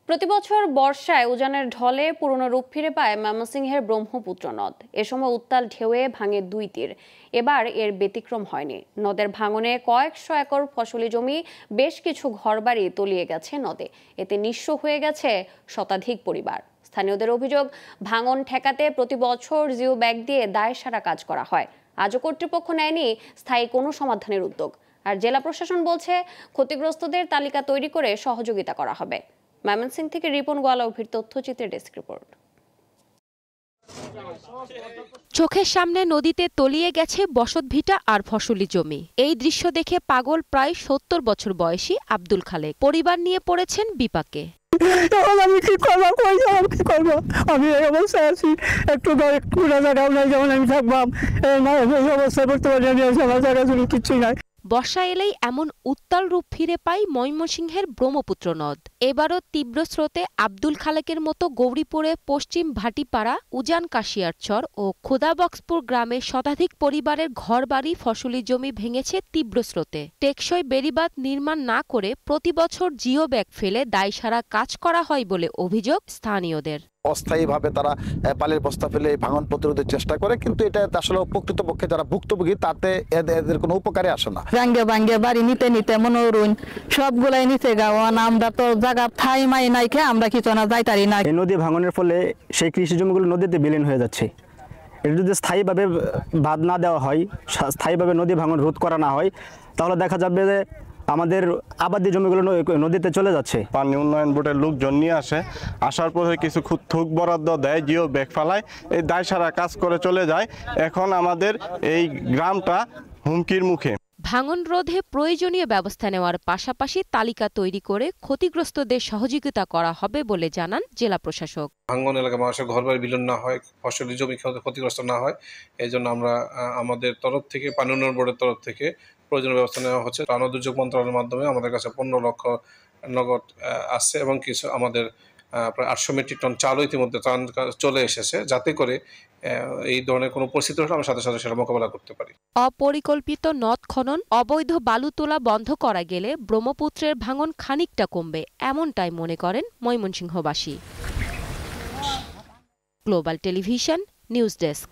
প্রতিবছর বর্ষায় উজানের ঢলে পুরনো রূপ ফিরে পায় ময়মনসিংহের ব্রহ্মপুত্র নদ। এ সময় উত্তাল ঢেউয়ে ভাঙে দুই তীর। এবার এর ব্যতিক্রম হয়নি। নদের ভাঙনে কয়েকশো একর ফসলি জমি, বেশ কিছু ঘরবাড়ি তলিয়ে গেছে নদে। এতে নিঃস্ব হয়ে গেছে শতাধিক পরিবার। স্থানীয়দের অভিযোগ, ভাঙন ঠেকাতে প্রতি বছর জিও ব্যাগ দিয়ে দায়সারা কাজ করা হয়। আজও কর্তৃপক্ষ নেয়নি স্থায়ী কোনো সমাধানের উদ্যোগ। আর জেলা প্রশাসন বলছে, ক্ষতিগ্রস্তদের তালিকা তৈরি করে সহযোগিতা করা হবে। ময়মনসিংহ থেকে রিপন গোয়ালাভির তথ্যচিত্রের ডেস্ক রিপোর্ট। চোখের সামনে নদীতে তলিয়ে গেছে বসতভিটা আর ফসলি জমি। এই দৃশ্য দেখে পাগল প্রায় ৭০ বছর বয়সী আব্দুল খালেক। পরিবার নিয়ে পড়েছেন বিপাকে। আমি কি করবো, কি করবো? আমি এই অবস্থায় আছি, একটু জায়গাও নাই, যেমন আমি থাকবাম এই অবস্থায় করতে পারি। আমি আমার জায়গা জন্য কিচ্ছুই নাই। বর্ষা এলেই এমন উত্তাল রূপ ফিরে পায় ময়মনসিংহের ব্রহ্মপুত্র নদ। এবারও তীব্র স্রোতে আব্দুল খালেকের মতো গৌরীপুরে পশ্চিম ভাটিপাড়া, উজান কাশিয়ারচর ও খোদাবক্সপুর গ্রামের শতাধিক পরিবারের ঘরবাড়ি, ফসলি জমি ভেঙেছে তীব্র স্রোতে। টেকসই বেড়িবাঁধ নির্মাণ না করে প্রতি বছর জিও ব্যাগ ফেলে দায়সারা কাজ করা হয় বলে অভিযোগ স্থানীয়দের। অস্থায়ীভাবে তারা পালের বস্তা ফেলে ভাঙন প্রতিরোধের চেষ্টা করে, কিন্তু এটা আসলে প্রকৃতপক্ষে যারা ভুক্তভোগী তাতে এদের কোনো উপকারে আসে না। ভাঙ্গে বাড়ি নিতে নিতে মনে করুন সবগুলাই নিতে গাওয়ান, আমরা তো জায়গা ঠাই মাই নাই খেয়ে আমরা কিছু না যাইতারি না। এই নদী ভাঙনের ফলে সেই কৃষি জমিগুলো নদীতে বিলীন হয়ে যাচ্ছে। এটা যদি স্থায়ীভাবে বাঁধ না দেওয়া হয়, স্থায়ীভাবে নদী ভাঙন রোধ করা না হয়, তাহলে দেখা যাবে যে আমাদের আবাদি জমিগুলো নদীতে চলে যাচ্ছে। পানি উন্নয়ন বোর্ডের লোকজন নিয়ে আসার পরে কিছু থুক বরাদ্দ দেয়, জিও ব্যাগ ফেলায়, এই দায়সারা কাজ করে চলে যায়। এখন আমাদের এই গ্রামটা হুমকির মুখে। ভাঙন রোধে প্রয়োজনীয় ব্যবস্থা নেওয়ার পাশাপাশি তালিকা তৈরি করে ক্ষতিগ্রস্তদের সহযোগিতা করা হবে বলে জানান জেলা প্রশাসক। ভাঙন এলাকায় মানুষের ঘরবাড়ি বিলীন না হয়, ফসলি জমি ক্ষতিগ্রস্ত না হয়, এই জন্য আমরা আমাদের তরফ থেকে, পানি উন্নয়ন বোর্ডের তরফ থেকে প্রয়োজনীয় ব্যবস্থা নেওয়া হচ্ছে। রান্না দুর্যোগ মন্ত্রণালয়ের মাধ্যমে আমাদের কাছে ১৫ লক্ষ নগদ আসছে এবং কিছু আমাদের প্রায় ৮০০ মেট্রিক টন চালও ইতিমধ্যে চলে এসেছে, যাতে করে এই ধরনের কোনো পরিস্থিতি হলে আমরা সাথে সাথে সেটা মোকাবেলা করতে পারি। অপরিকল্পিত নদ খনন, অবৈধ বালু তোলা বন্ধ করা গেলে ব্রহ্মপুত্রের ভাঙন খানিকটা কমবে, এমনটাই মনে করেন ময়মনসিংহবাসী। Global television news desk.